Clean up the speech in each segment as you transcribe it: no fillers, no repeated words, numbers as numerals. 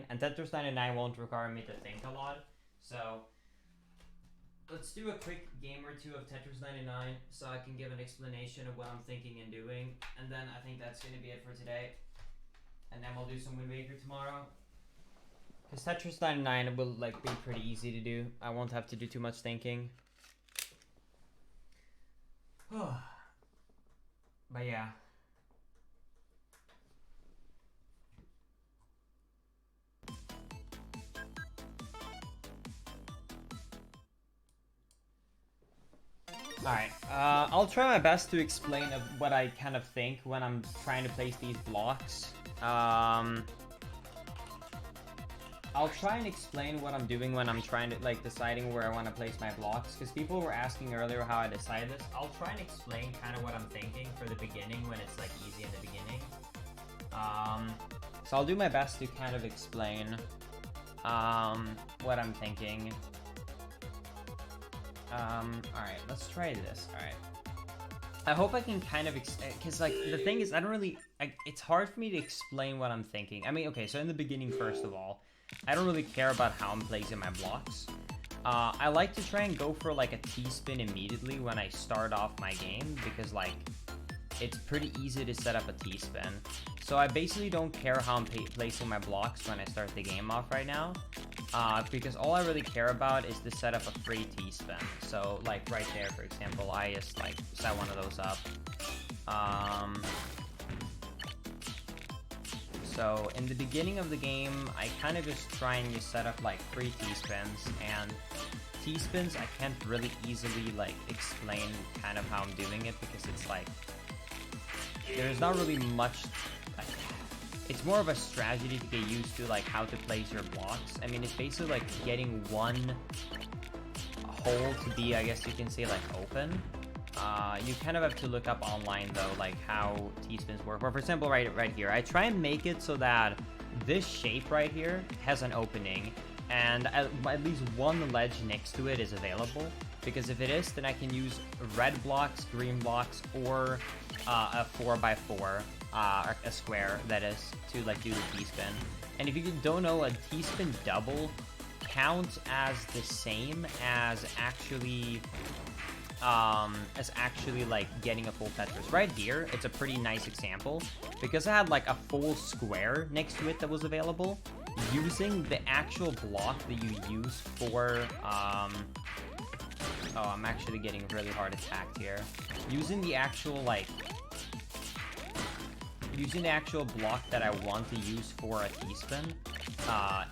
99, and Tetris 99 won't require me to think a lot. So let's do a quick game or two of Tetris 99 so I can give an explanation of what I'm thinking and doing, and then I think that's going to be it for today. And then we'll do some Wind Waker tomorrow. Because Tetris 99 will like be pretty easy to do. I won't have to do too much thinking. But yeah. Alright, I'll try my best to explain what I kind of think when I'm trying to place these blocks. I'll try and explain what I'm doing when I'm trying to, like, deciding where I want to place my blocks, because people were asking earlier how I decide this. I'll try and explain kind of what I'm thinking for the beginning when it's, like, easy in the beginning. So I'll do my best to kind of explain what I'm thinking. Alright, let's try this. Alright. I hope I can kind of, because, like, the thing is, I don't really, it's hard for me to explain what I'm thinking. I mean, okay, so in the beginning, first of all, I don't really care about how I'm placing my blocks. I like to try and go for, like, a T-spin immediately when I start off my game, because, like, it's pretty easy to set up a T-spin. So I basically don't care how I'm placing my blocks when I start the game off right now, because all I really care about is to set up a free T-spin. So, like, right there, for example, I just, like, set one of those up. So in the beginning of the game, I kind of just try and just set up, like, free T-spins, and T-spins I can't really easily, like, explain kind of how I'm doing it, because it's, like, there's not really much, like, it's more of a strategy to get used to, like, how to place your blocks. I mean, it's basically, like, getting one hole to be, I guess you can say, like, open. You kind of have to look up online, though, like, how T-spins work. For example, right here, I try and make it so that this shape right here has an opening, and at least one ledge next to it is available, because if it is, then I can use red blocks, green blocks, or a 4x4, a square, that is, to, like, do the T-spin. And if you don't know, a T-spin double counts as the same as actually like getting a full Tetris. Right here, it's a pretty nice example, because I had, like, a full square next to it that was available. Using the actual block that you use for, oh, I'm actually getting really hard attacked here. Using the actual, like, using the actual block that I want to use for a T-spin,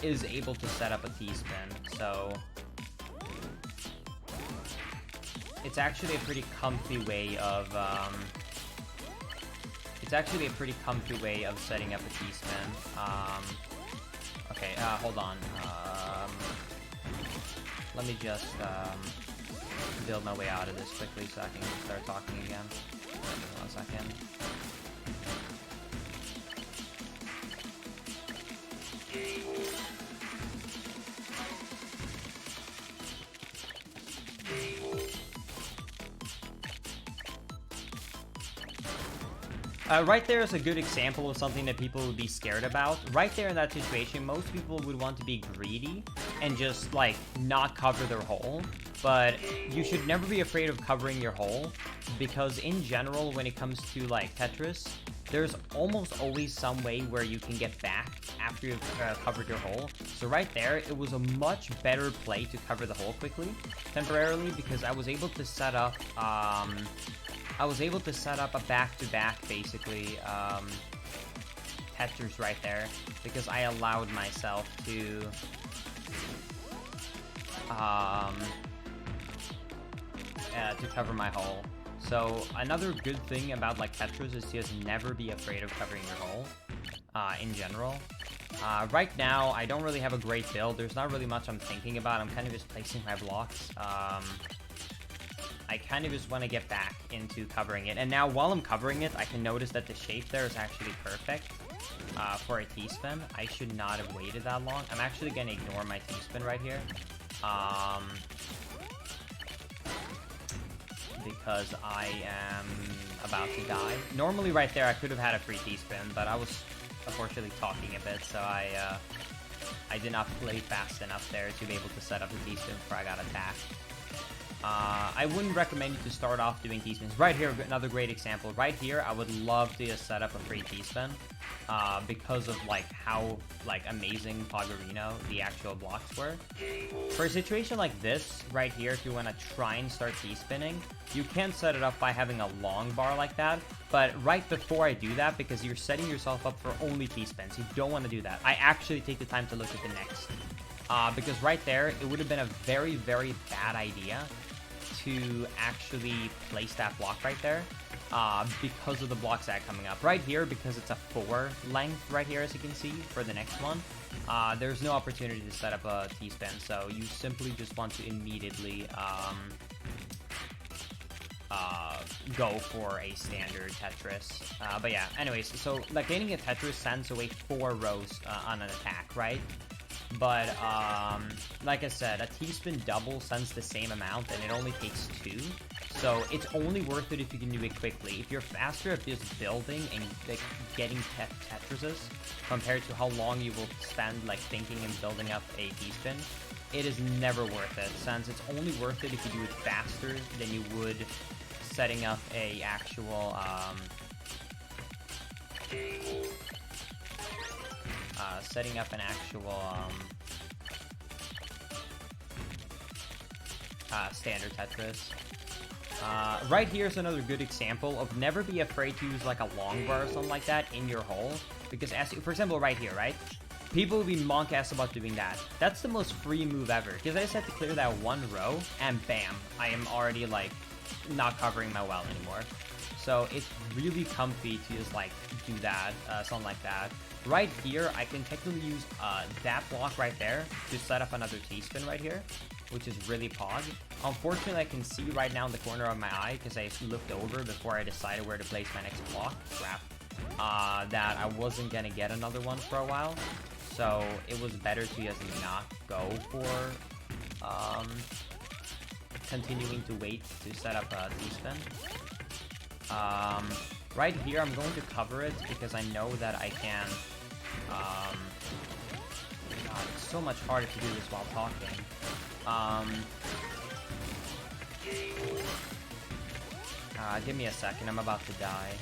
is able to set up a T-spin, so it's actually a pretty comfy way of, setting up a T-spin. Okay, hold on. Let me just, build my way out of this quickly so I can start talking again. 1 second. Right there is a good example of something that people would be scared about. Right there in that situation, most people would want to be greedy and just, like, not cover their hole. But you should never be afraid of covering your hole, because in general, when it comes to, like, Tetris, there's almost always some way where you can get back after you've covered your hole. So right there, it was a much better play to cover the hole quickly, temporarily, because I was able to set up, a back-to-back, basically, Tetris right there, because I allowed myself to, cover my hole. So another good thing about, like, Tetris is to just never be afraid of covering your hole, in general. Right now, I don't really have a great build. There's not really much I'm thinking about. I'm kind of just placing my blocks. I kind of just want to get back into covering it. And now, while I'm covering it, I can notice that the shape there is actually perfect for a T-spin. I should not have waited that long. I'm actually going to ignore my T-spin right here. Because I am about to die. Normally right there I could have had a free T-spin, but I was unfortunately talking a bit, so I I did not play fast enough there to be able to set up the T-spin before I got attacked. I wouldn't recommend you to start off doing T-spins. Right here, another great example. Right here, I would love to just set up a free T-spin because of like how like amazing Pogorino the actual blocks were. For a situation like this, right here, if you want to try and start T-spinning, you can set it up by having a long bar like that. But right before I do that, because you're setting yourself up for only T-spins, you don't want to do that. I actually take the time to look at the next. Because right there, it would have been a very, very bad idea to actually place that block right there because of the block stack coming up. Right here, because it's a 4 length right here, as you can see, for the next one, there's no opportunity to set up a T-spin, so you simply just want to immediately go for a standard Tetris. But yeah, anyways, so like gaining a Tetris sends away 4 rows on an attack, right? But, like I said, a T-spin double sends the same amount, and it only takes 2. So it's only worth it if you can do it quickly. If you're faster at just building and like, getting Tetrises, compared to how long you will spend like thinking and building up a T-spin, it is never worth it, since it's only worth it if you do it faster than you would setting up a actual, setting up an actual standard Tetris. Right here is another good example of never be afraid to use like a long bar or something like that in your hole, because as for example right here, right? People will be monk-ass about doing that. That's the most free move ever, because I just have to clear that 1 row, and bam, I am already like not covering my well anymore. So it's really comfy to just like do that, something like that. Right here, I can technically use that block right there to set up another T-spin right here, which is really pog. Unfortunately, I can see right now in the corner of my eye, because I looked over before I decided where to place my next block, crap, that I wasn't gonna get another one for a while. So it was better to just not go for continuing to wait to set up a T-spin. Right here, I'm going to cover it because I know that I can. God, it's so much harder to do this while talking. Give me a second, I'm about to die.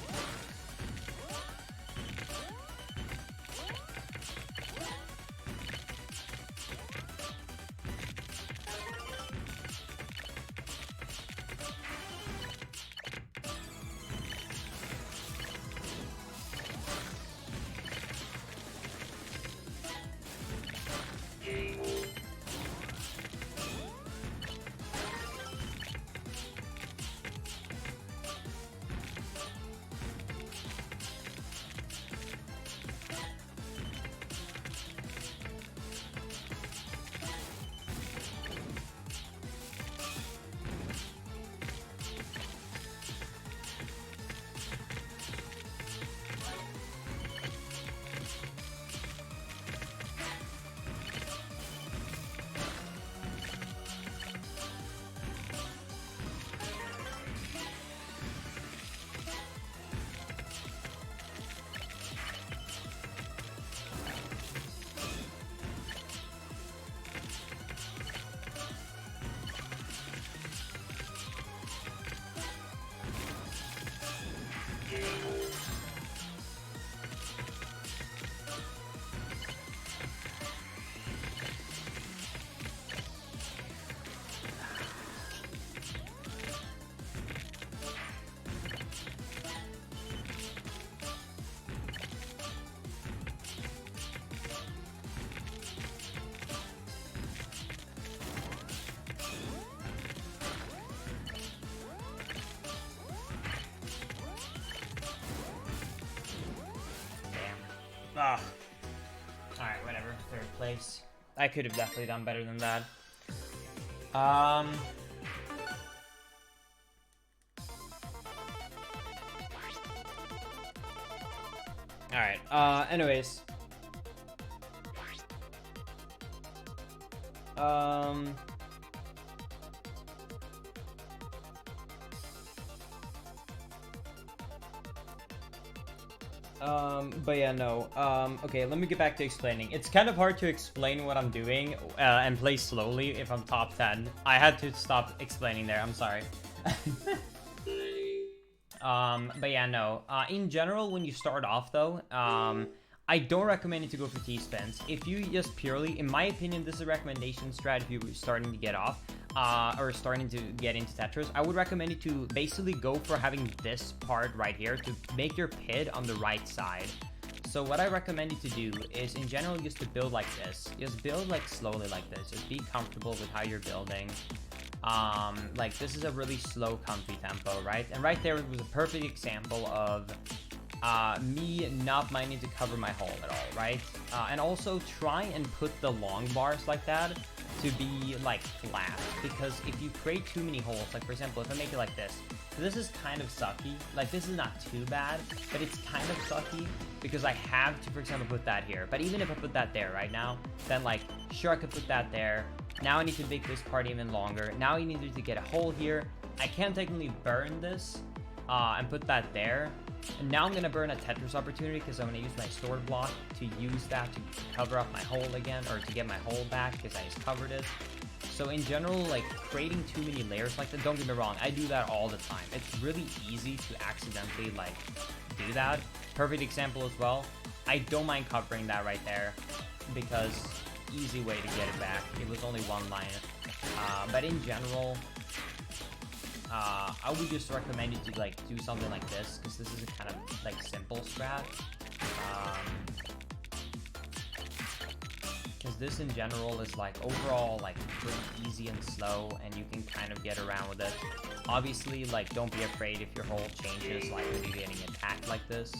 Ah. Alright, whatever. 3rd place. I could have definitely done better than that. Alright, anyways. But yeah, no. Okay, let me get back to explaining. It's kind of hard to explain what I'm doing and play slowly if I'm top 10. I had to stop explaining there, I'm sorry. But yeah, no. In general, when you start off though, I don't recommend you to go for T-spins. If you just purely, in my opinion, this is a recommendation strat if you're starting to get off, or starting to get into Tetris. I would recommend you to basically go for having this part right here to make your pit on the right side. So what I recommend you to do is, in general, just to build like this. Just build like slowly like this. Just be comfortable with how you're building. Like this is a really slow, comfy tempo, right? And right there was a perfect example of me not minding to cover my hole at all, right? And also try and put the long bars like that to be like flat, because if you create too many holes, like for example, if I make it like this is kind of sucky. Like this is not too bad, but it's kind of sucky because I have to, for example, put that here. But even if I put that there right now, then like, sure, I could put that there. Now I need to make this part even longer. Now you need to get a hole here. I can technically burn this and put that there. And now I'm going to burn a Tetris opportunity because I'm going to use my stored block to use that to cover up my hole again, or to get my hole back because I just covered it. So in general, like creating too many layers like that, don't get me wrong, I do that all the time. It's really easy to accidentally like do that. Perfect example as well. I don't mind covering that right there because easy way to get it back. It was only one line. But in general, I would just recommend you to like do something like this because this is a kind of like simple strat. Because this in general is like overall like pretty easy and slow, and you can kind of get around with it. Obviously, like don't be afraid if your hole changes, like when you're getting attacked like this.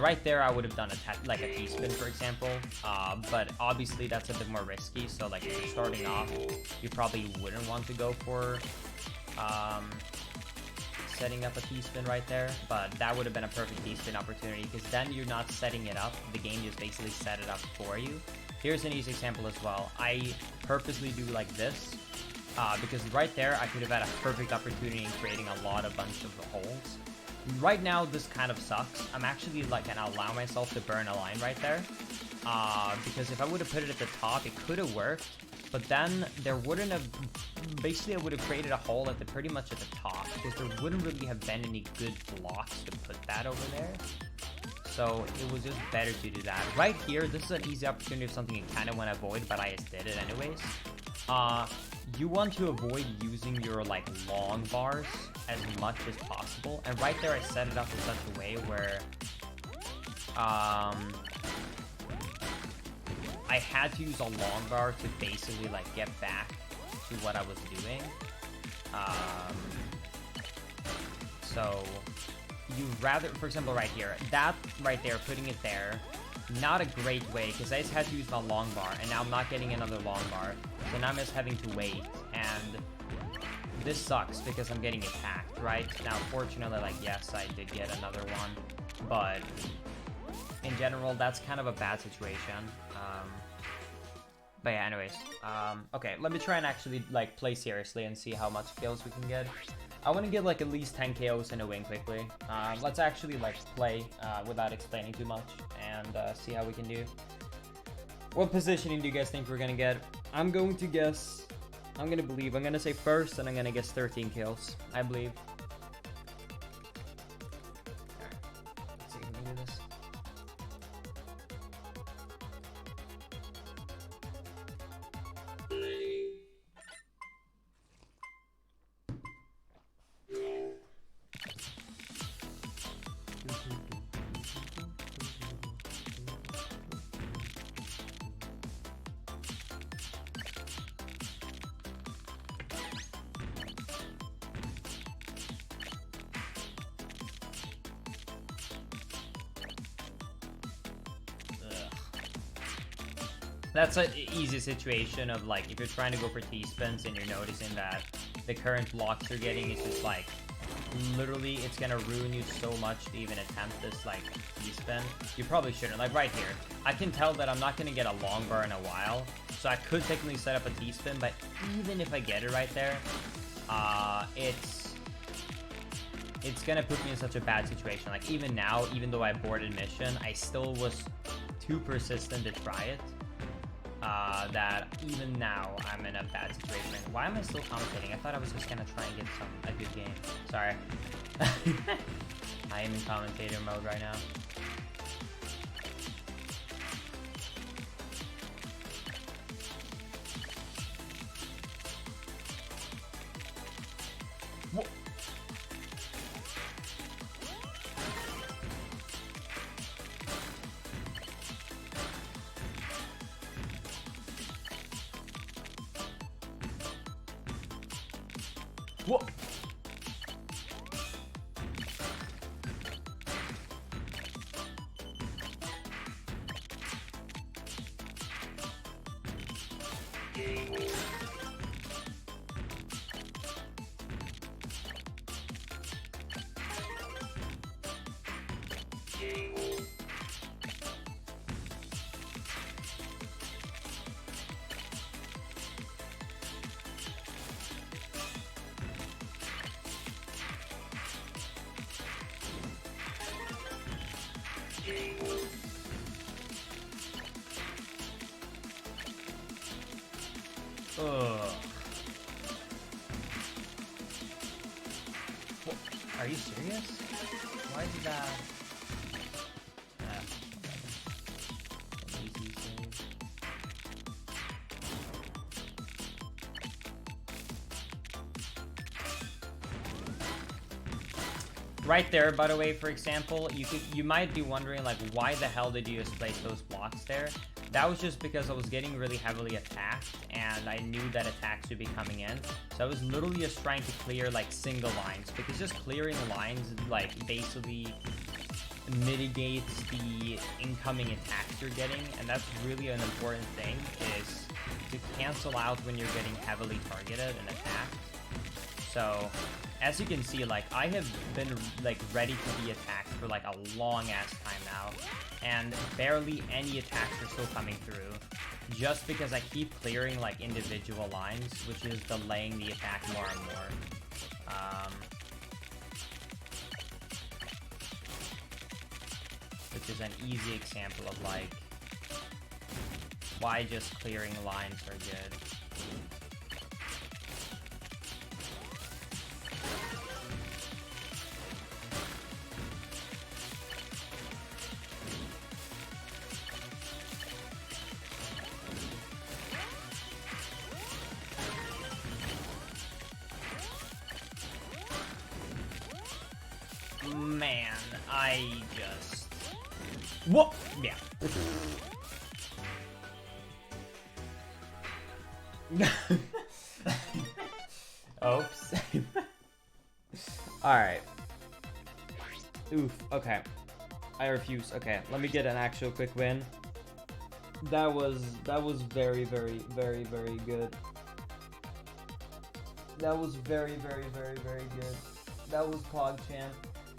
Right there, I would have done like a T-spin, for example, but obviously that's a bit more risky. So like if you're starting off, you probably wouldn't want to go for setting up a T-spin right there, but that would have been a perfect T-spin opportunity because then you're not setting it up. The game just basically set it up for you. Here's an easy example as well. I purposely do like this because right there I could have had a perfect opportunity in creating a bunch of holes. Right now this kind of sucks. I'm actually like gonna allow myself to burn a line right there because if I would have put it at the top, it could have worked, but then there wouldn't have, basically I would have created a hole at pretty much at the top because there wouldn't really have been any good blocks to put that over there. So it was just better to do that. Right here, this is an easy opportunity of something you kind of want to avoid, but I just did it anyways. You want to avoid using your like long bars as much as possible. And right there, I set it up in such a way where I had to use a long bar to basically like get back to what I was doing. So you rather, for example, right here, that right there, putting it there, not a great way because I just had to use my long bar and now I'm not getting another long bar. So now I'm just having to wait, and this sucks because I'm getting attacked, right? Now, fortunately, like, yes, I did get another one, but in general, that's kind of a bad situation. But yeah, anyways, okay, let me try and actually, like, play seriously and see how much kills we can get. I want to get, like, at least 10 KOs in a win quickly. Let's actually, like, play without explaining too much and see how we can do. What positioning do you guys think we're gonna get? I'm going to guess, I'm gonna say first, and I'm gonna guess 13 kills, I believe. Alright, let's see if we can do this. That's an easy situation of like, if you're trying to go for T-spins and you're noticing that the current blocks you're getting is just like, literally it's gonna ruin you so much to even attempt this like T-spin. You probably shouldn't. Like right here, I can tell that I'm not gonna get a long bar in a while, so I could technically set up a T-spin, but even if I get it right there, it's gonna put me in such a bad situation. Like even now, even though I aborted mission, I still was too persistent to try it. That even now I'm in a bad situation. Why am I still commentating? I thought I was just gonna try and get a good game. Sorry. I am in commentator mode right now. What? What? Ugh. What? Are you serious? Why is that? Easy save. Right there, by the way, for example, you might be wondering like, why the hell did you just place those blocks there? That was just because I was getting really heavily attacked, and I knew that attacks would be coming in. So I was literally just trying to clear like single lines, because just clearing lines like basically mitigates the incoming attacks you're getting, and that's really an important thing, is to cancel out when you're getting heavily targeted and attacked. So as you can see, like I have been like ready to be attacked for like a long ass time now, and barely any attacks are still coming through, just because I keep clearing like individual lines, which is delaying the attack more and more. Which is an easy example of like why just clearing lines are good. Man, I just... What? Yeah. Oops. Alright. Oof, okay. I refuse. Okay, let me get an actual quick win. That was very, very, very, very good. That was very, very, very, very good. That was PogChamp.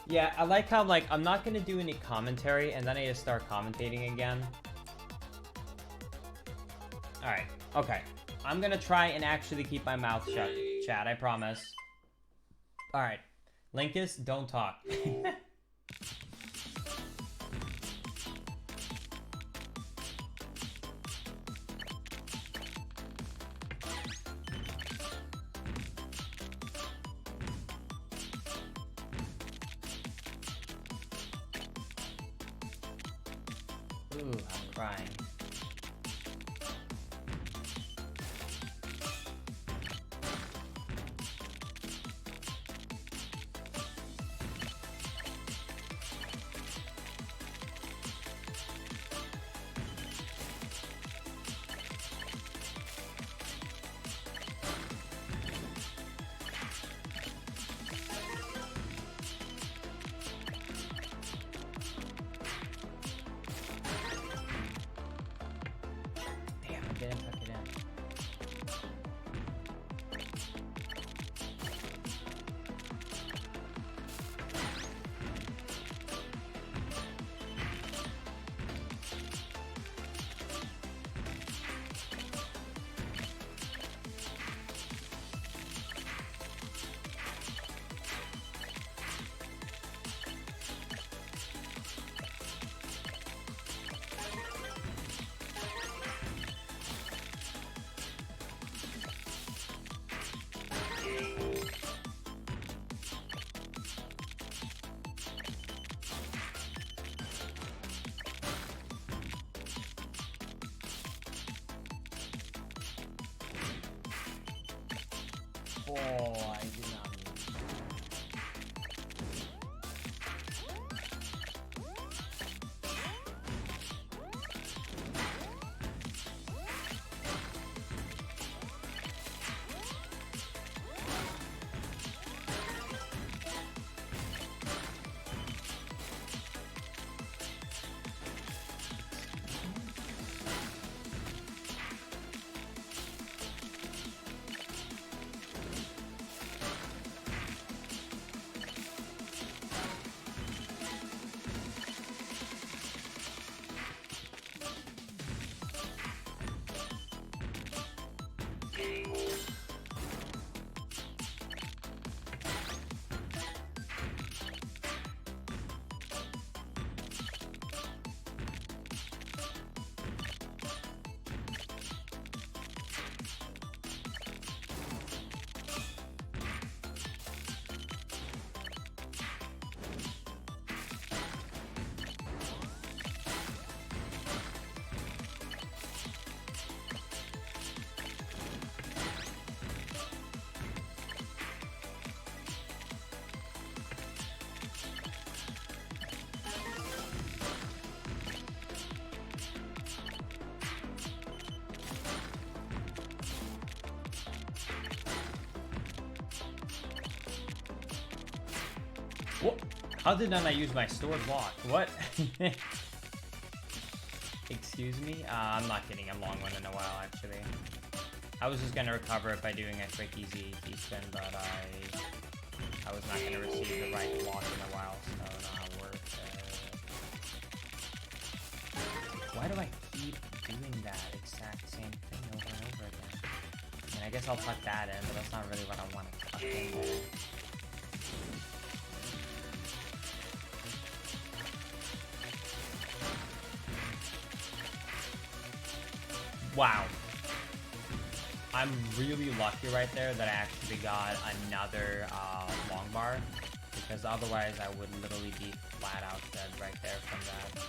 Yeah, I like how, like, I'm not gonna do any commentary, and then I just start commentating again. Alright, okay. I'm gonna try and actually keep my mouth shut, chat, I promise. Alright. Linkus, don't talk. Ooh, I'm crying. Get in, tuck it in. Oh, I did not mean. What? How did I use my stored block? What? Excuse me? I'm not getting a long one in a while, actually. I was just gonna recover it by doing a quick, easy T-spin, but I was not gonna receive the right block in a while, so not worth it. Why do I keep doing that exact same thing over and over again? I mean, I guess I'll tuck that in, but that's not really what I want to tuck in there. Wow. I'm really lucky right there that I actually got another long bar, because otherwise I would literally be flat out dead right there from that.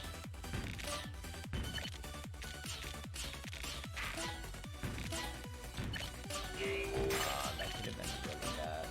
That could have been really bad.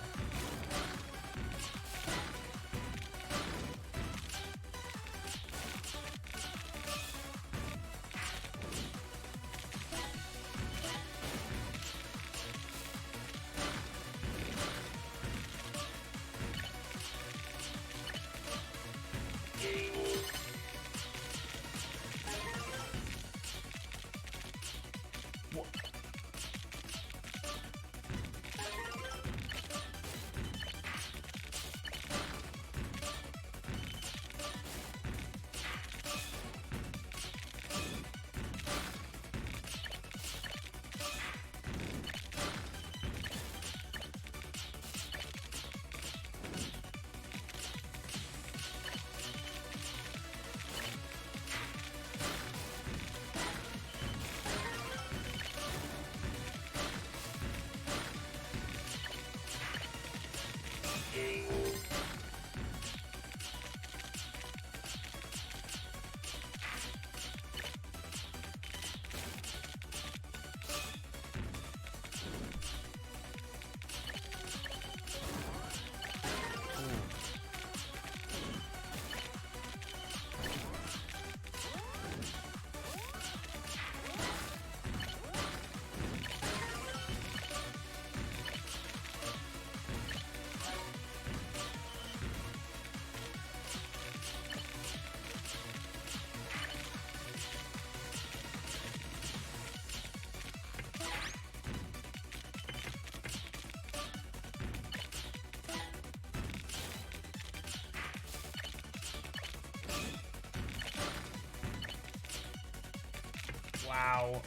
Wow.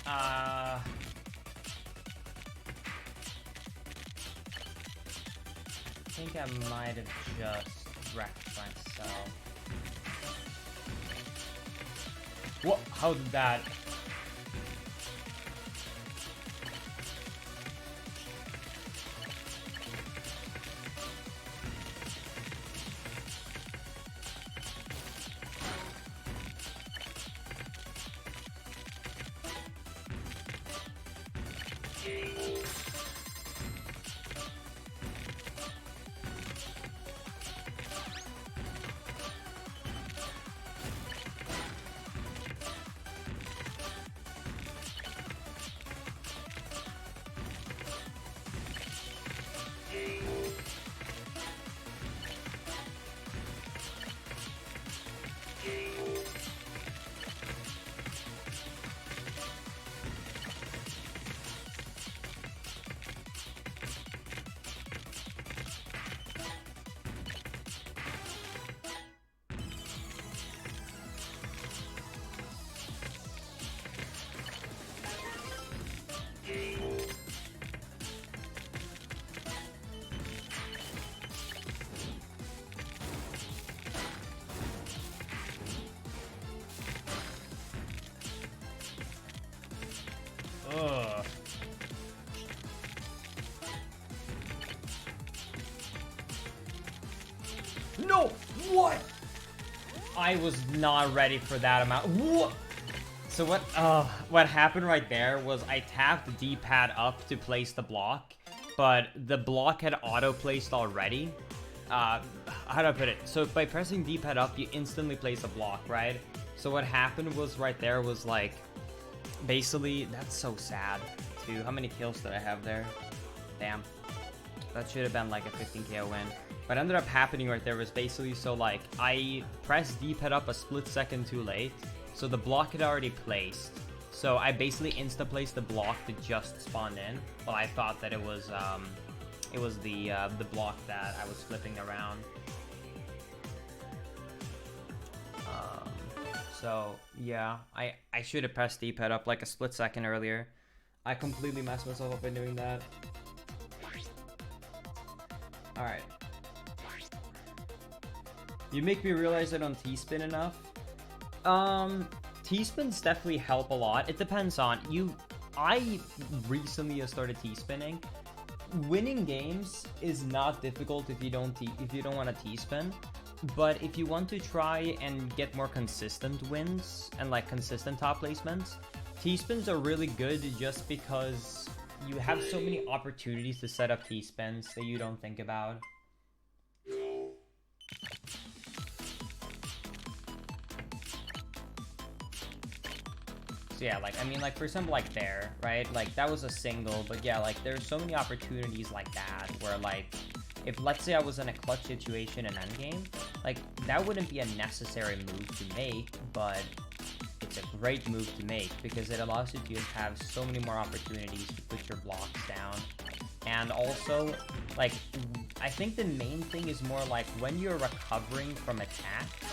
I think I might have just wrecked myself. What? How did that? Ugh. No! What? I was not ready for that amount. What? So what happened right there was I tapped the D-pad up to place the block, but the block had auto-placed already. How do I put it? So by pressing D-pad up, you instantly place a block, right? So what happened was right there was like, basically, that's so sad too. How many kills did I have there? Damn. That should have been like a 15k win. What ended up happening right there was basically, so like, I pressed D-pad up a split second too late, so the block had already placed. So I basically insta-placed the block that just spawned in. Well, I thought that it was the block that I was flipping around. So yeah, I should have pressed D-pad up like a split second earlier. I completely messed myself up by doing that. Alright. You make me realize I don't T-spin enough. T-spins definitely help a lot. It depends on you. I recently started T-spinning. Winning games is not difficult if you don't want to T-spin. But if you want to try and get more consistent wins and like consistent top placements, T-spins are really good just because you have so many opportunities to set up T-spins that you don't think about. So yeah, like, I mean, like, for example, like there, right? Like, that was a single, but yeah, like, there's so many opportunities like that where, like, if, let's say I was in a clutch situation in endgame, like, that wouldn't be a necessary move to make, but it's a great move to make because it allows you to just have so many more opportunities to put your blocks down. And also, like, I think the main thing is more like when you're recovering from attacks,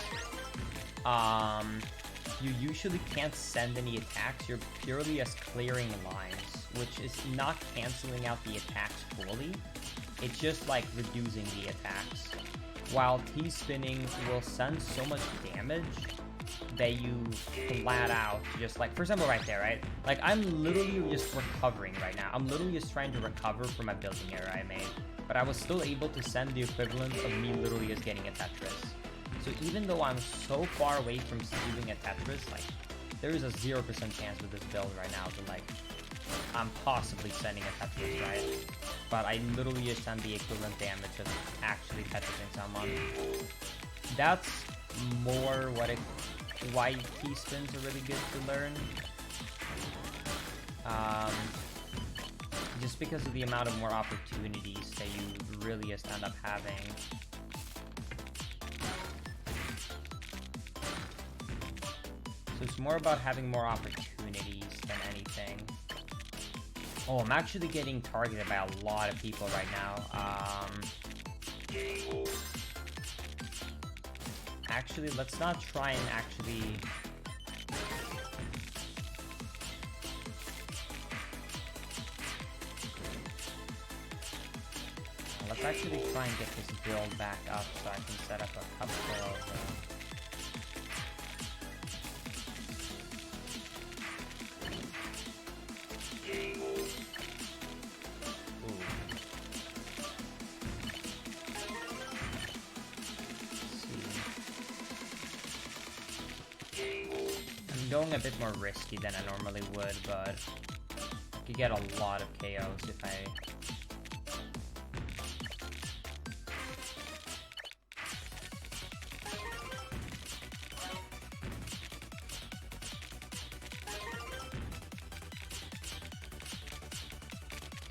you usually can't send any attacks. You're purely just clearing lines, which is not canceling out the attacks fully. It's just like reducing the attacks. While T-spinning will send so much damage that you flat out just like, for example, right there, right? Like, I'm literally just recovering right now. I'm literally just trying to recover from a building error I made. But I was still able to send the equivalent of me literally just getting a Tetris. So even though I'm so far away from doing a Tetris, like, there is a 0% chance with this build right now that, like, I'm possibly sending a Tetris, right? But I literally just send the equivalent damage of actually Tetrising someone. That's more why T-spins are really good to learn. Just because of the amount of more opportunities that you really just end up having. So it's more about having more opportunities than anything. Oh, I'm actually getting targeted by a lot of people right now. Actually, let's not try and actually... Let's actually try and get this build back up so I can set up a couple of... Going a bit more risky than I normally would, but I could get a lot of KOs if I...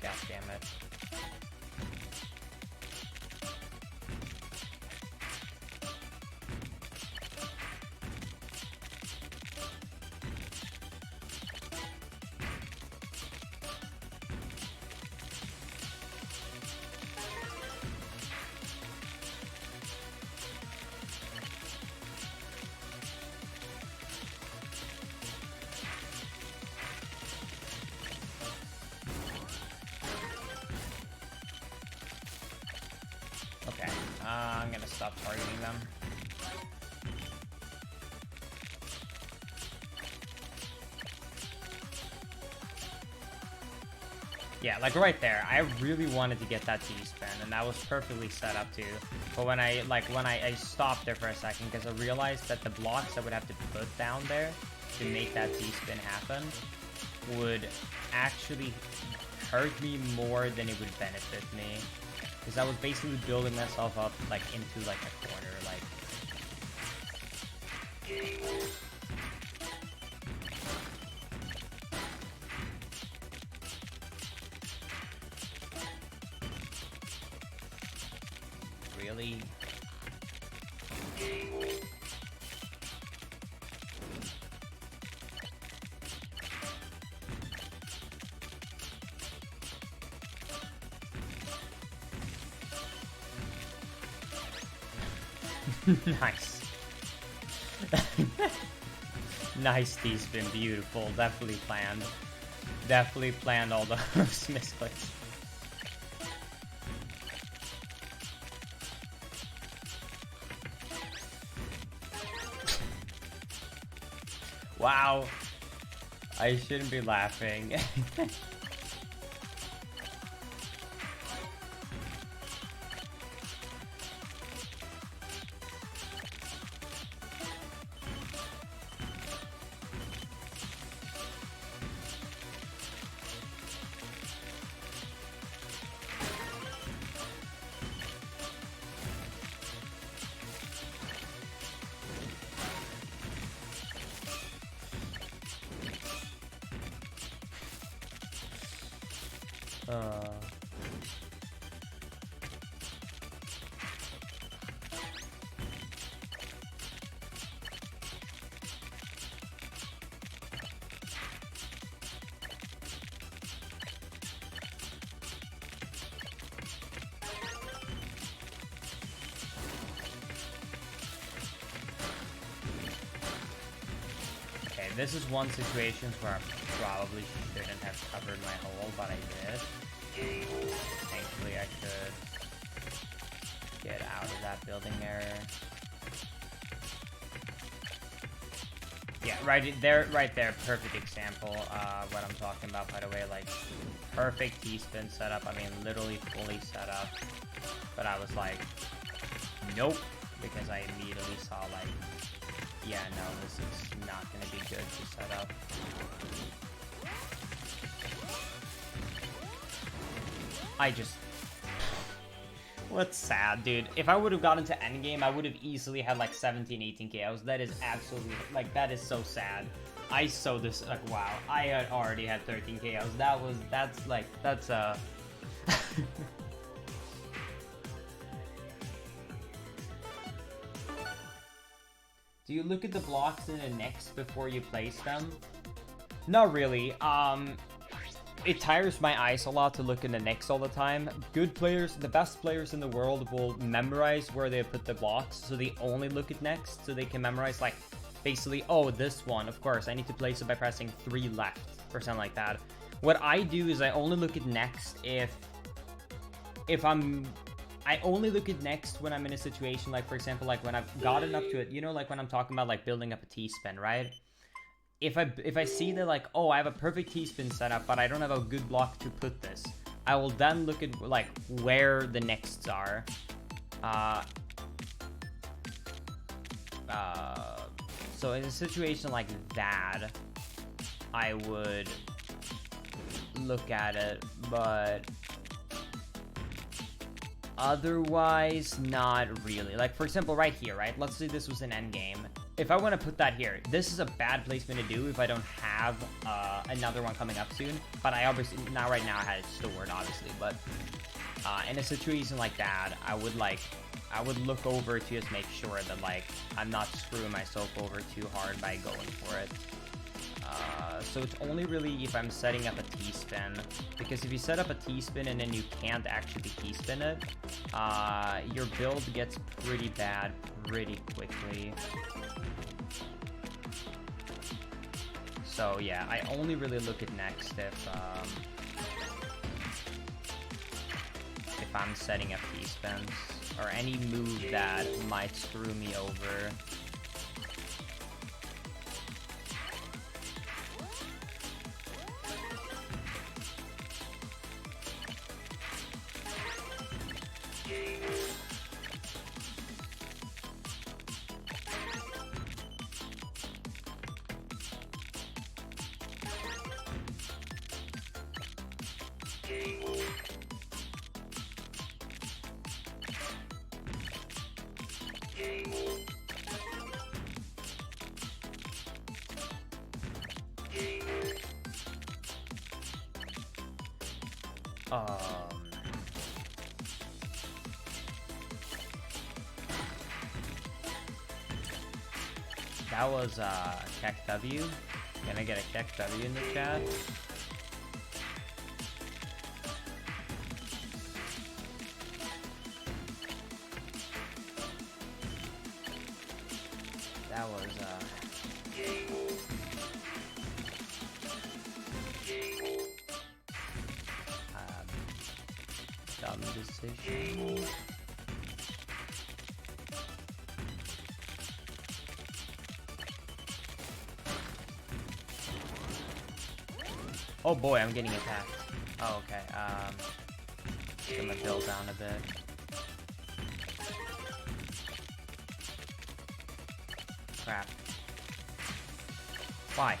God damn it. Okay, I'm gonna stop targeting them. Yeah, like right there. I really wanted to get that T-spin, and that was perfectly set up too. But when I stopped there for a second because I realized that the blocks I would have to put down there to make that T-spin happen would actually hurt me more than it would benefit me. Because I was basically building myself up like into like a corner, like. Really? Nice. Nice T-spin, beautiful. Definitely planned. Definitely planned all those misclicks. Wow. I shouldn't be laughing. This is one situation where I probably shouldn't have covered my hole, but I did. Thankfully, I could get out of that building error. Yeah, right there, perfect example. What I'm talking about, by the way, like perfect T-spin setup. I mean, literally fully set up. But I was like, nope, because I immediately saw like, yeah, no, this is not gonna be good to set up. What's sad, dude? If I would have gotten to endgame, I would have easily had like 17, 18 KOs. That is absolutely, like, that is so sad. I so this, like, wow. I had already had 13 KOs. That's Do you look at the blocks in the next before you place them? Not really. It tires my eyes a lot to look in the next all the time. Good players, the best players in the world will memorize where they put the blocks, so they only look at next, so they can memorize, like, basically, oh, this one, of course, I need to place it by pressing 3 left, or something like that. What I do is I only look at next I only look at next when I'm in a situation, like, for example, like, when I've gotten up to it, you know, like, when I'm talking about, like, building up a T-spin, right? If I see that, like, oh, I have a perfect T-spin setup, but I don't have a good block to put this, I will then look at, like, where the nexts are. So in a situation like that, I would look at it, but otherwise, not really. Like, for example, right here, right? Let's say this was an endgame. If I want to put that here, this is a bad placement to do if I don't have another one coming up soon. But I obviously, not right now, I had it stored, obviously. But in a situation like that, I would look over to just make sure that, like, I'm not screwing myself over too hard by going for it. So it's only really if I'm setting up a T-spin, because if you set up a T-spin and then you can't actually T-spin it, your build gets pretty bad pretty quickly. So yeah, I only really look at next if I'm setting up T-spins, or any move that might screw me over. That was Keck W. Can I get a Keck W in the chat? That was dumb decision. Oh boy, I'm getting attacked. Oh, okay. I'm gonna build down a bit. Crap. Why?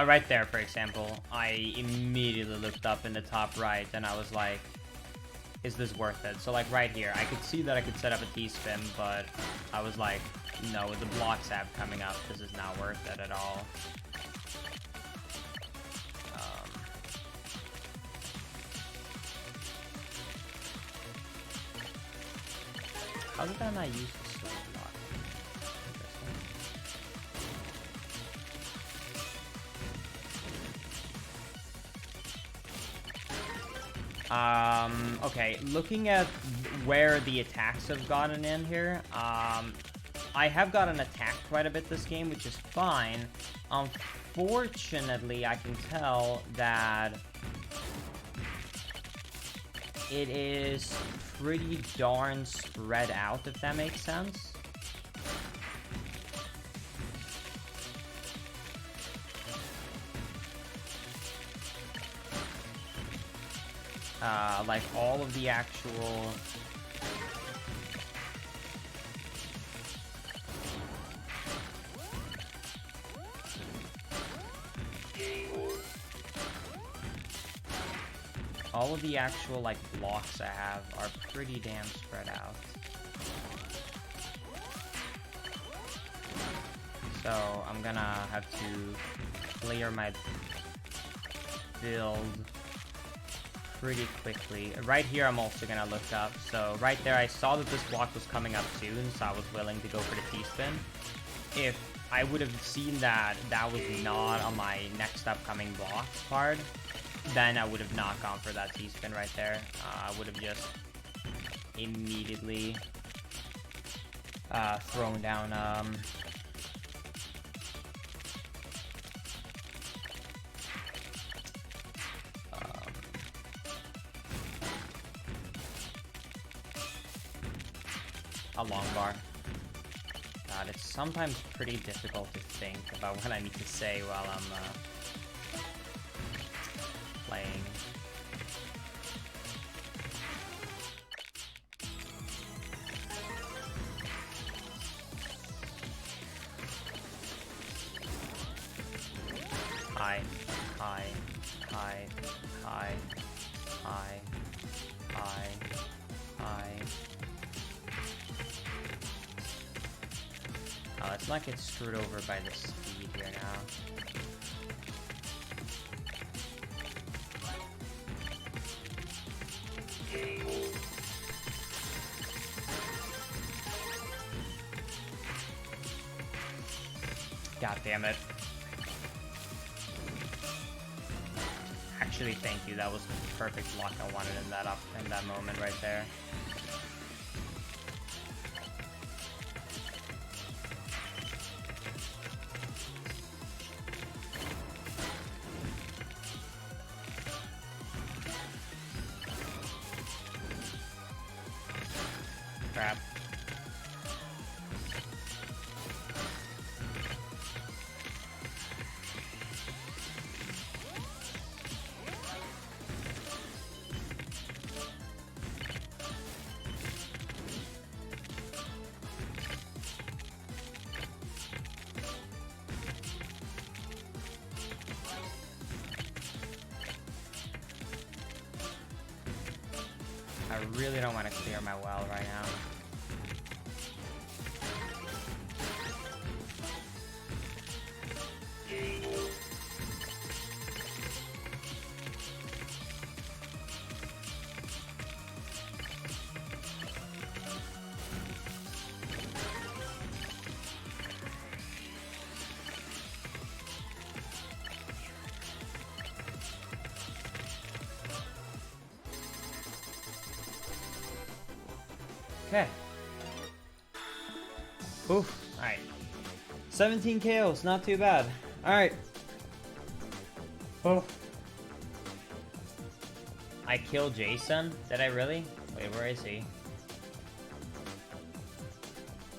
Right there, for example, I immediately looked up in the top right and I was like, is this worth it? So like right here, I could see that I could set up a T-spin, but I was like, no, with the block stab coming up, this is not worth it at all. How did I not use the slow block? Okay, looking at where the attacks have gotten in here, I have gotten attacked quite a bit this game, which is fine. Unfortunately, I can tell that it is pretty darn spread out, if that makes sense. Like all of the actual like blocks I have are pretty damn spread out. So I'm gonna have to clear my build pretty quickly. Right here I'm also gonna look up. So right there I saw that this block was coming up soon, so I was willing to go for the T-spin. If I would have seen that that was not on my next upcoming blocks part, then I would have not gone for that T-spin right there. I would have just immediately thrown down a long bar. God, it's sometimes pretty difficult to think about what I need to say while I'm playing. Hi, hi, hi, hi, hi, hi, hi. Oh, let's not get screwed over by the speed here now. God damn it. Actually, thank you. That was the perfect block I wanted in that moment right there. Crap. I really don't want to clear my well right now. Okay. Oof. Alright. 17 kills, not too bad. Alright. Oh. I killed Jason? Did I really? Wait, where is he?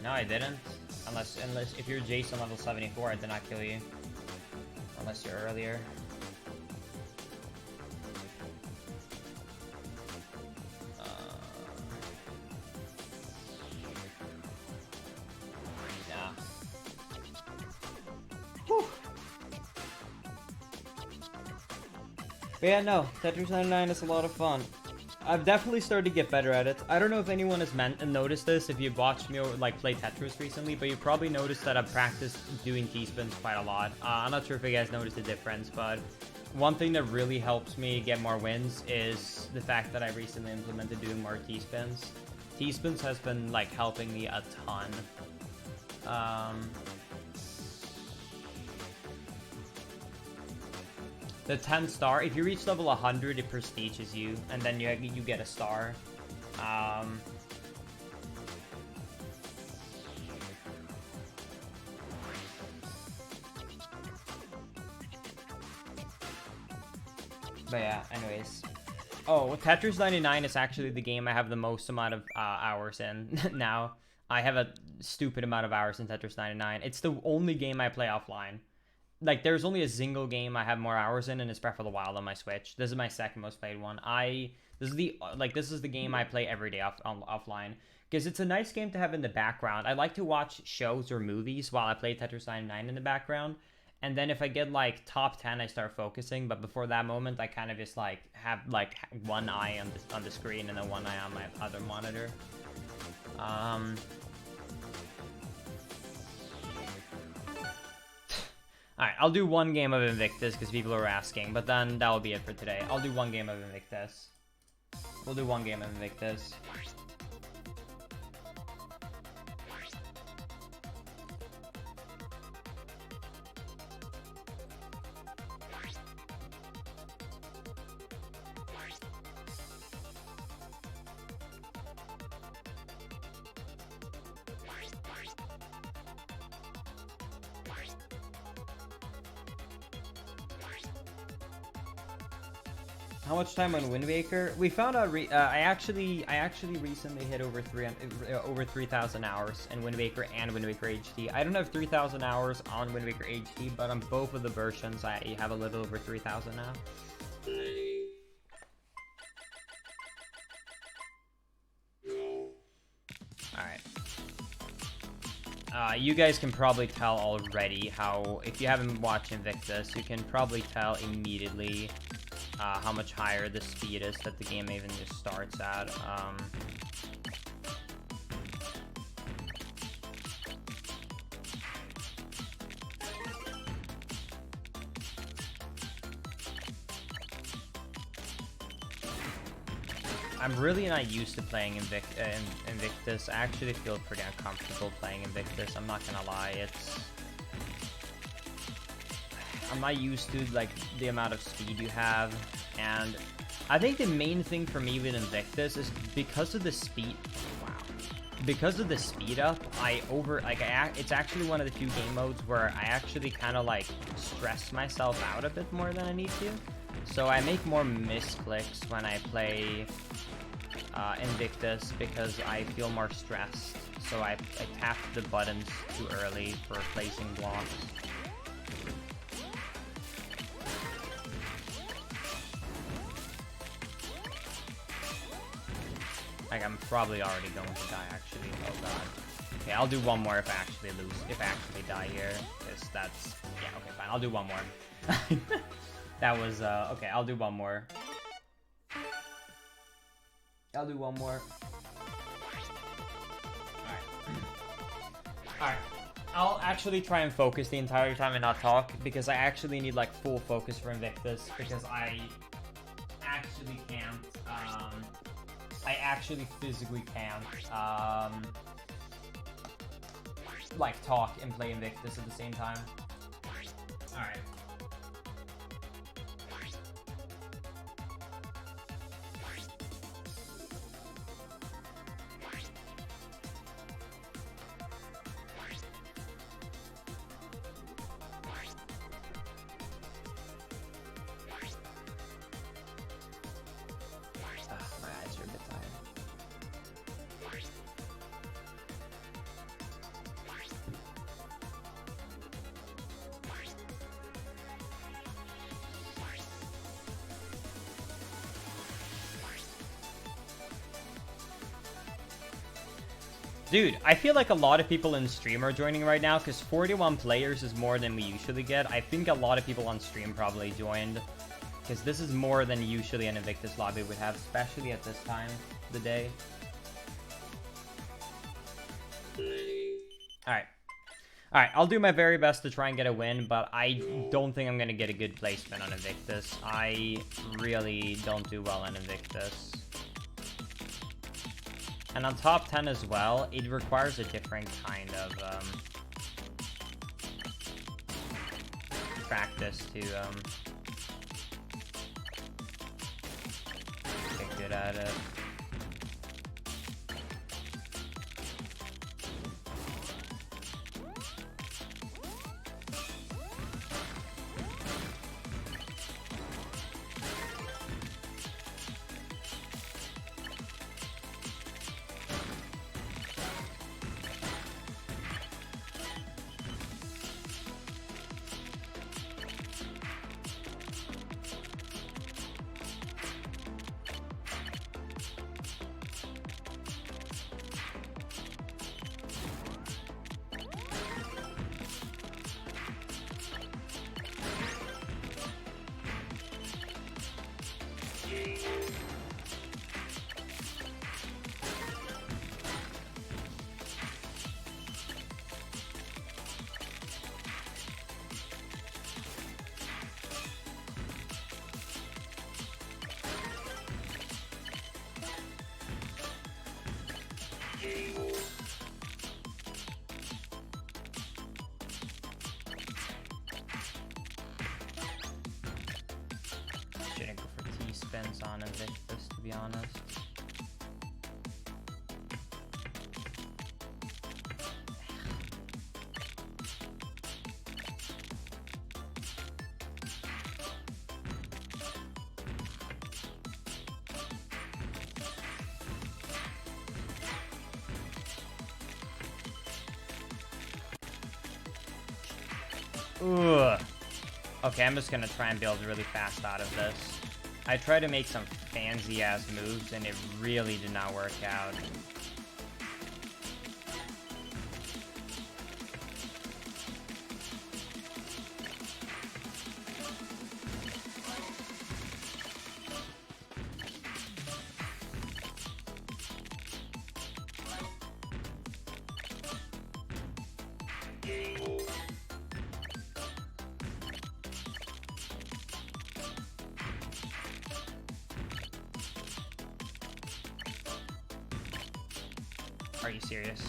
No, I didn't. Unless if you're Jason level 74, I did not kill you. Unless you're earlier. But yeah, no, Tetris 99 is a lot of fun. I've definitely started to get better at it. I don't know if anyone has noticed this if you've watched me like play Tetris recently, but you probably noticed that I've practiced doing T-spins quite a lot. I'm not sure if you guys noticed the difference, but one thing that really helps me get more wins is the fact that I recently implemented doing more T-spins. T-spins has been like helping me a ton. The 10 star, if you reach level 100, it prestiges you, and then you get a star. But yeah, anyways. Oh, Tetris 99 is actually the game I have the most amount of hours in now. I have a stupid amount of hours in Tetris 99. It's the only game I play offline. Like, there's only a single game I have more hours in, and it's Breath of the Wild on my Switch. This is my second most played one. This is the game I play every day offline, because it's a nice game to have in the background. I like to watch shows or movies while I play Tetris 99 in the background, and then if I get like top 10, I start focusing. But before that moment, I kind of just like have like one eye on the screen and then one eye on my other monitor. Alright, I'll do one game of Invictus because people are asking, but then that will be it for today. I'll do one game of Invictus. We'll do one game of Invictus. How much time on Wind Waker? We found out. I actually recently hit over 3,000 hours in Wind Waker and Wind Waker HD. I don't have 3,000 hours on Wind Waker HD, but on both of the versions, I have a little over 3,000 now. Alright. You guys can probably tell already how, if you haven't watched Invictus, you can probably tell immediately how much higher the speed is that the game even just starts at. I'm really not used to playing Invictus. I actually feel pretty uncomfortable playing Invictus. I'm not gonna lie. I'm not used to like the amount of speed you have, and I think the main thing for me with Invictus is because of the speed. Wow, because of the speed up, it's actually one of the few game modes where I actually kind of like stress myself out a bit more than I need to. So I make more misclicks when I play Invictus because I feel more stressed. So I tap the buttons too early for placing blocks. Like, I'm probably already going to die, actually. Oh, God. Okay, I'll do one more if I actually lose. If I actually die here. Because that's... Yeah, okay, fine. I'll do one more. That was, okay, I'll do one more. I'll do one more. Alright. I'll actually try and focus the entire time and not talk, because I actually need like full focus for Invictus, because I actually can't, I actually physically can't, like talk and play Invictus at the same time. Alright. My eyes are a bit tired. Dude, I feel like a lot of people in stream are joining right now, because 41 players is more than we usually get. I think a lot of people on stream probably joined, because this is more than usually an Invictus lobby would have, especially at this time of the day. Alright. Alright, I'll do my very best to try and get a win, but I don't think I'm going to get a good placement on Invictus. I really don't do well on Invictus. And on top 10 as well, it requires a different kind of practice to get good at it. Shouldn't go for T-spins on Invictus, to be honest. Ugh. Okay, I'm just gonna try and build really fast out of this. I tried to make some fancy ass moves and it really did not work out. Are you serious?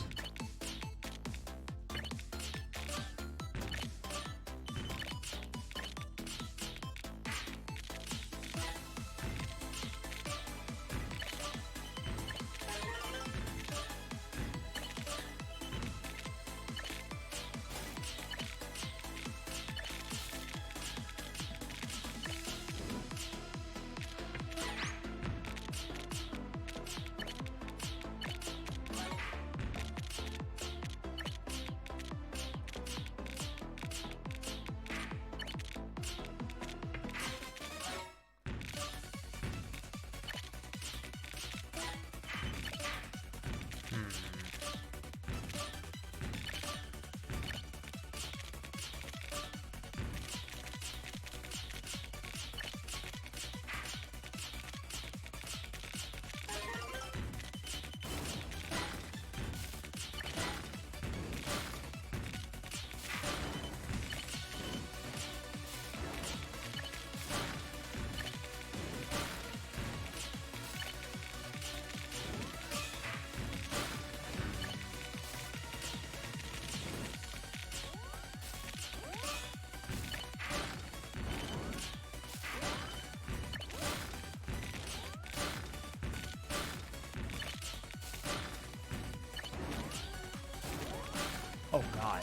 Oh god.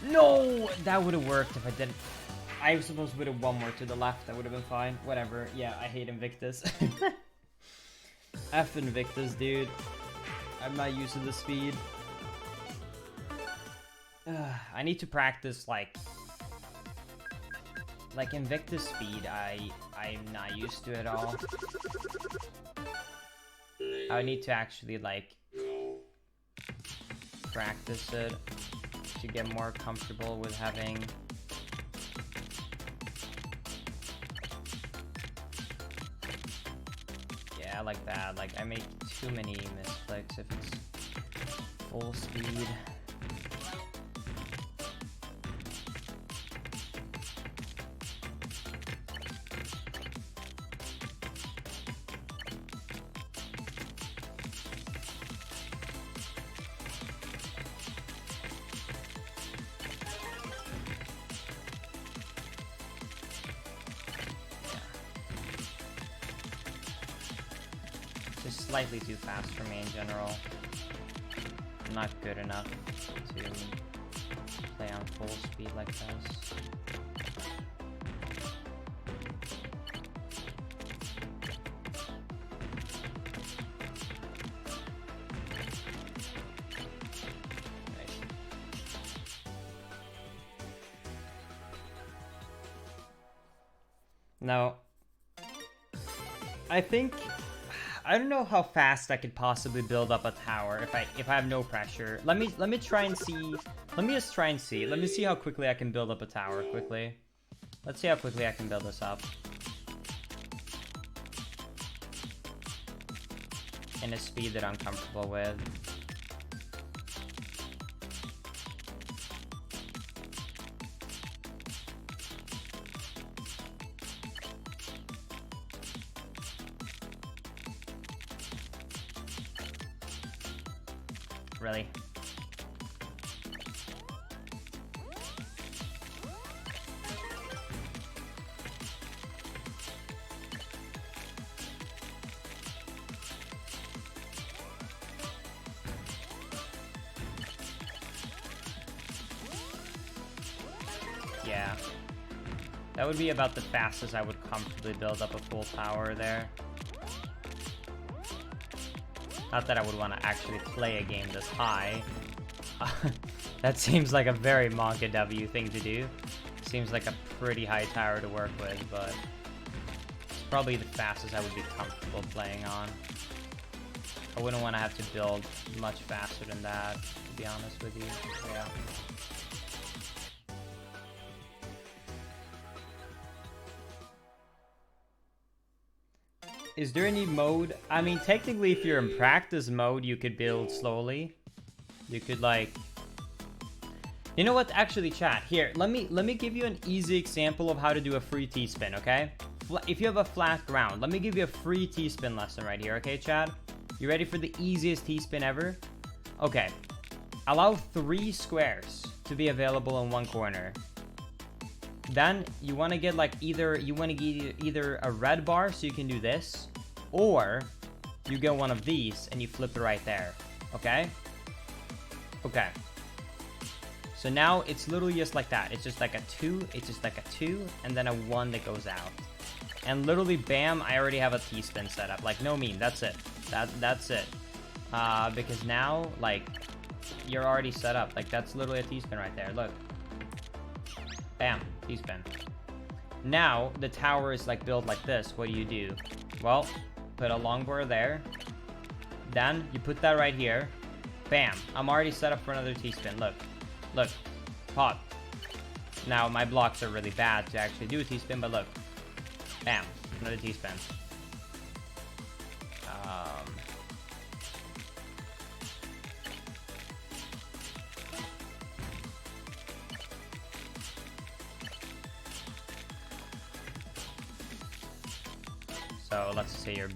No! That would have worked if I didn't. I was supposed to put it one more to the left. That would have been fine. Whatever. Yeah, I hate Invictus. F Invictus, dude. I'm not used to the speed. I need to practice like Invictus speed. I'm not used to it at all. I need to actually like practice it to get more comfortable with having. Yeah, like that. Like I make too many misclicks if it's full speed. Slightly too fast for me in general. Not good enough to play on full speed like this. No. I don't know how fast I could possibly build up a tower if I have no pressure. Let me try and see. Let me just try and see. Let me see how quickly I can build up a tower quickly. Let's see how quickly I can build this up. In a speed that I'm comfortable with. Really? Yeah. That would be about the fastest I would comfortably build up a full tower there. Not that I would want to actually play a game this high. That seems like a very Manga W thing to do. Seems like a pretty high tower to work with, but it's probably the fastest I would be comfortable playing on. I wouldn't want to have to build much faster than that, to be honest with you. Yeah. Is there any mode? I mean, technically, if you're in practice mode, you could build slowly. You could like, you know what? Actually, chat here. Let me give you an easy example of how to do a free T-spin. Okay? If you have a flat ground, let me give you a free T-spin lesson right here. Okay, chat? You ready for the easiest T-spin ever? Okay. Allow 3 squares to be available in one corner. Then you want to get like either a red bar so you can do this, or you get one of these and you flip it right there. Okay? Okay. So now it's literally just like that. It's just like a 2, it's just like a 2, and then a 1 that goes out. And literally, bam, I already have a T-spin set up. Like, no meme, that's it. That's it. Because now, like, you're already set up. Like, that's literally a T-spin right there. Look. Bam, T-spin. Now, the tower is like built like this. What do? Well, put a longboard there. Then, you put that right here. Bam, I'm already set up for another T-spin. Look. Look. Pop. Now, my blocks are really bad to actually do a T-spin, but look. Bam, another T-spin. So let's say you're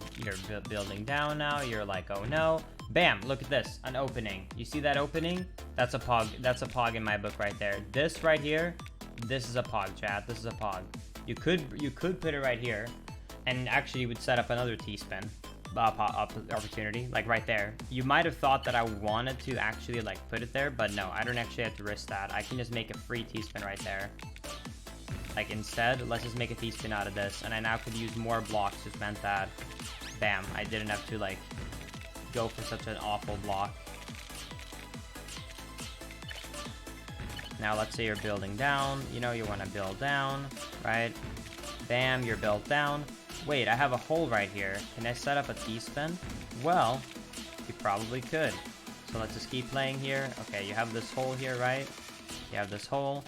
building down now. You're like, oh no. Bam, look at this, an opening. You see that opening? That's a pog in my book right there. This right here This is a pod, chat. This is a pod. You could put it right here, and actually you would set up another T-spin opportunity, like right there. You might have thought that I wanted to actually like put it there, but no, I don't actually have to risk that. I can just make a free T-spin right there. Like instead, let's just make a T-spin out of this, and I now could use more blocks, which meant that, bam, I didn't have to like go for such an awful block. Now let's say you're building down, you know, you want to build down, right? Bam, you're built down. Wait, I have a hole right here. Can I set up a T-spin? Well, you probably could. So let's just keep playing here. Okay, you have this hole here, right? You have this hole.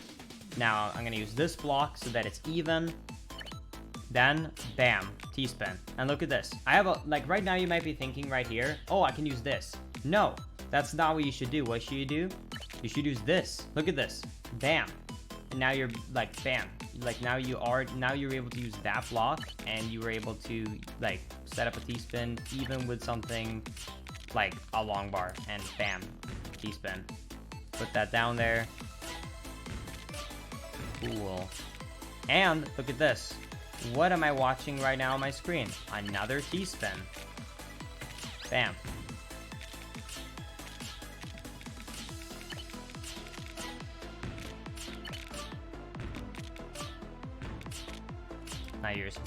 Now I'm gonna use this block so that it's even. Then, bam, T-spin. And look at this. I have a, like right now you might be thinking right here, oh, I can use this. No, that's not what you should do. What should you do? You should use this. Look at this. Bam. And now you're like, bam. Like now you're able to use that block, and you were able to like set up a T-spin even with something like a long bar, and bam, T-spin. Put that down there. Cool. And look at this. What am I watching right now on my screen? Another T-spin. Bam. Now you're just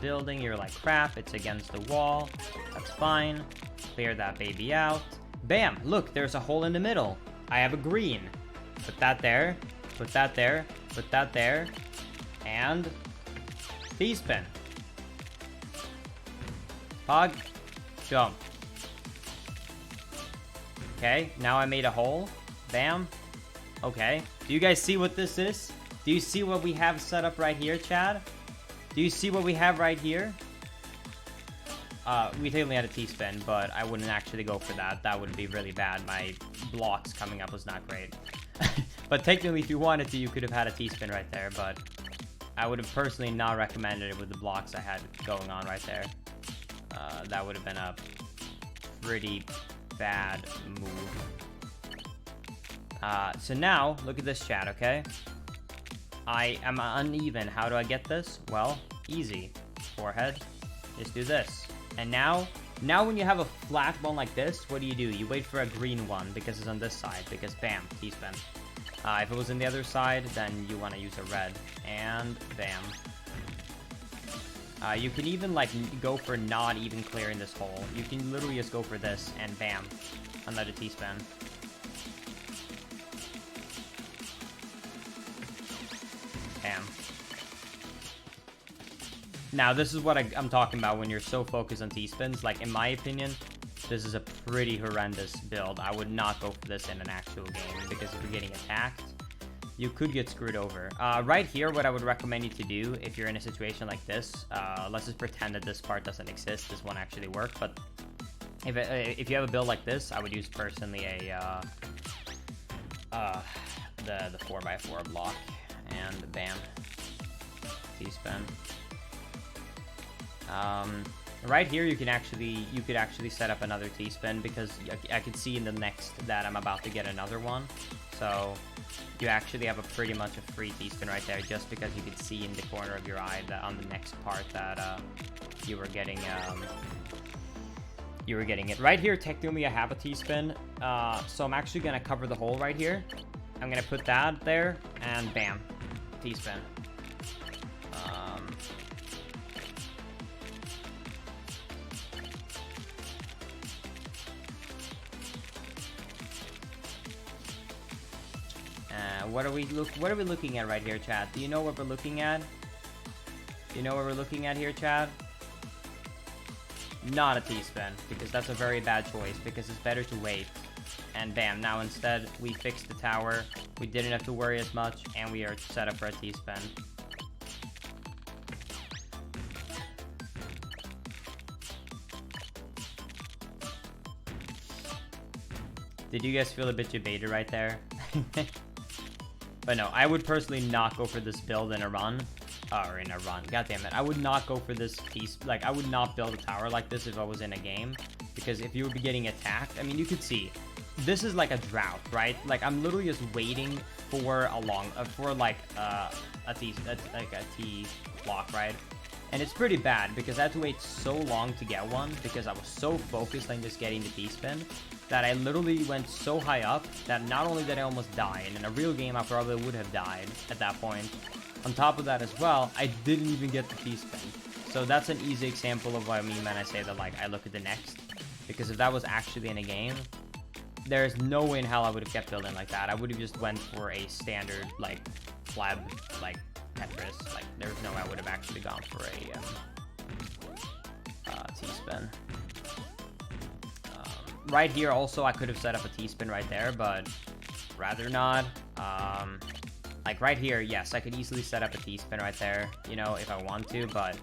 building, you're like, crap, it's against the wall. That's fine. Clear that baby out. Bam! Look, there's a hole in the middle. I have a green. Put that there, put that there, put that there, and T-spin. Pog. Jump. Okay, now I made a hole. Bam. Okay. Do you guys see what this is? Do you see what we have set up right here, Chad? Do you see what we have right here? We technically had a T-spin, but I wouldn't actually go for that. That would be really bad. My blocks coming up was not great. But technically, if you wanted to, you could have had a T-spin right there, but I would have personally not recommended it with the blocks I had going on right there. That would have been a pretty bad move. So now, look at this, chat, okay? I am uneven. How do I get this? Well, easy. Forehead. Just do this. And now when you have a flat one like this, what do? You wait for a green one because it's on this side. Because bam, T-spin. If it was on the other side, then you want to use a red. And bam. You can even like go for not even clearing this hole. You can literally just go for this and bam, another T-spin. Bam. Now, this is what I'm talking about when you're so focused on T-spins. Like, in my opinion, this is a pretty horrendous build. I would not go for this in an actual game, because if you're getting attacked, you could get screwed over. Right here, what I would recommend you to do, if you're in a situation like this, let's just pretend that this part doesn't exist. This won't actually work, but if you have a build like this, I would use personally the 4x4 block. And bam, T-spin. Right here, you could actually set up another T-spin, because I could see in the next that I'm about to get another one. So you actually have a pretty much a free T-spin right there, just because you could see in the corner of your eye that on the next part that you were getting it. Right here, technically I have a T-spin, so I'm actually gonna cover the hole right here. I'm gonna put that there, and bam, T-spin. What are we looking at right here, chat? Do you know what we're looking at? Do you know what we're looking at here, chat? Not a T-spin, because that's a very bad choice, because it's better to wait. And bam, now instead we fixed the tower, we didn't have to worry as much, and we are set up for a T-spin. Did you guys feel a bit debated right there? But no, I would personally not go for this build in a run. God damn it. I would not go for this piece. Like, I would not build a tower like this if I was in a game. Because if you would be getting attacked, I mean, you could see. this is like a drought, right? Like I'm literally just waiting for like a T block, right? And it's pretty bad because I had to wait so long to get one because I was so focused on just getting the T-spin that I literally went so high up that not only did I almost die, and in a real game I probably would have died at that point. On top of that as well, I didn't even get the T-spin. So that's an easy example of what I mean when I say that like I look at the next. Because if that was actually in a game, there's no way in hell I would have kept building like that. I would have just went for a standard like flab like Tetris. Like there's no way I would have actually gone for a T-spin. Right here also I could have set up a T-spin right there, but rather not. Like right here, yes, I could easily set up a T-spin right there, you know, if I want to, but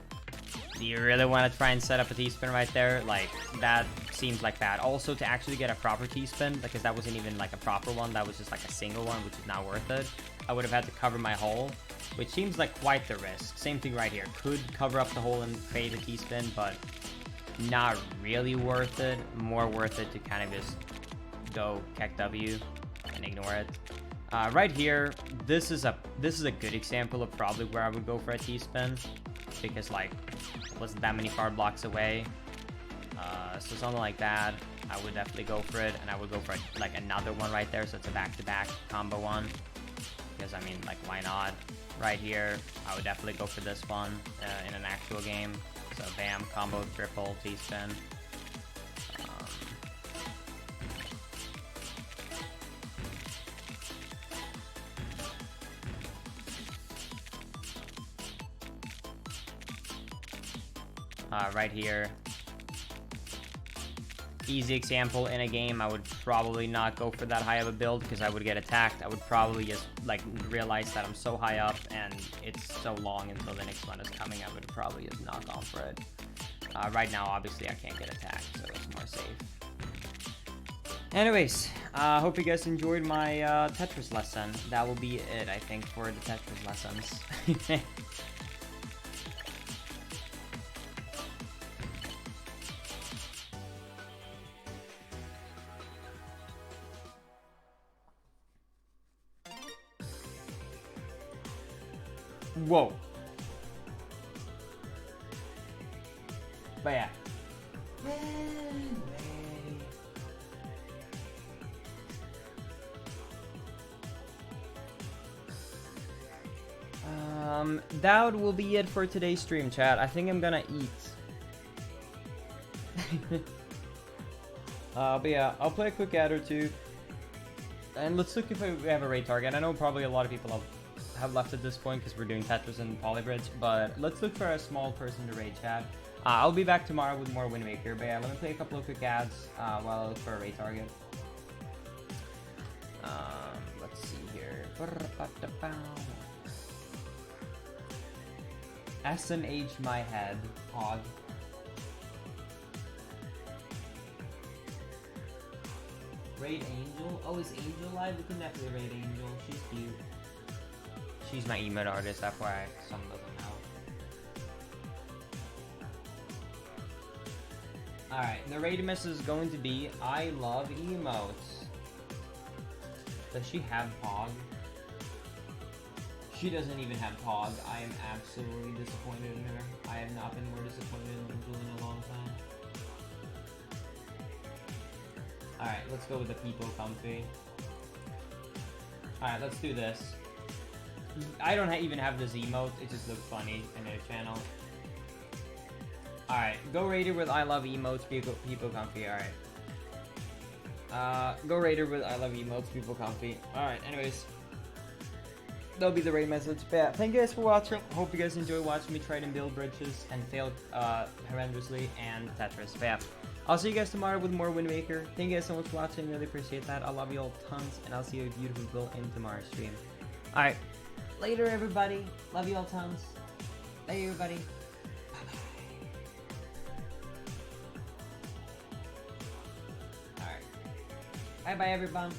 do you really want to try and set up a T-spin right there? Like, that seems like bad. Also, to actually get a proper T-spin, because that wasn't even like a proper one, that was just like a single one, which is not worth it. I would have had to cover my hole, which seems like quite the risk. Same thing right here. Could cover up the hole and fade a T-spin, but not really worth it. More worth it to kind of just go Keck W and ignore it. Right here, this is a good example of probably where I would go for a T-spin, because like it wasn't that many card blocks away. So something like that, I would definitely go for it, and I would go for like another one right there, so it's a back-to-back combo one. Because I mean, like, why not? Right here, I would definitely go for this one in an actual game. So bam, combo, triple, T-spin. Right here, easy example. In a game, I would probably not go for that high of a build because I would get attacked. I would probably just like realize that I'm so high up and it's so long until the next one is coming. I would probably just knock on for it. Right now, obviously, I can't get attacked, so it's more safe. Anyways, hope you guys enjoyed my Tetris lesson. That will be it, I think, for the Tetris lessons. Whoa. But yeah. That will be it for today's stream, chat. I think I'm gonna eat. But yeah, I'll play a quick ad or two. And let's look if we have a raid target. I know probably a lot of people have left at this point because we're doing Tetris and Polybridge, but let's look for a small person to raid, chat. I'll be back tomorrow with more Wind Waker, but yeah, let me play a couple of quick ads while I look for a raid target. Let's see here. SMH my head, Hog. Raid Angel? Oh, is Angel live? We can definitely raid Angel. She's cute. She's my emote artist, that's why some doesn't know. Alright, the raid miss is going to be I love emotes. Does she have Pog? She doesn't even have Pog. I am absolutely disappointed in her. I have not been more disappointed in Angel in a long time. Alright, let's go with the people comfy. Alright, let's do this. I don't even have this emote, it just looks funny in their channel. Alright, go raid her with I love emotes, people comfy, alright. Go raid her with I love emotes, people comfy. Alright, anyways. That'll be the raid message. But yeah, thank you guys for watching. Hope you guys enjoy watching me try and build bridges and fail horrendously and Tetris. But yeah, I'll see you guys tomorrow with more Wind Waker. Thank you guys so much for watching, really appreciate that. I love you all tons, and I'll see you beautiful in tomorrow's stream. Alright. Later, everybody. Love you all tons. Bye, everybody. Bye-bye. Alright. Bye-bye, everyone.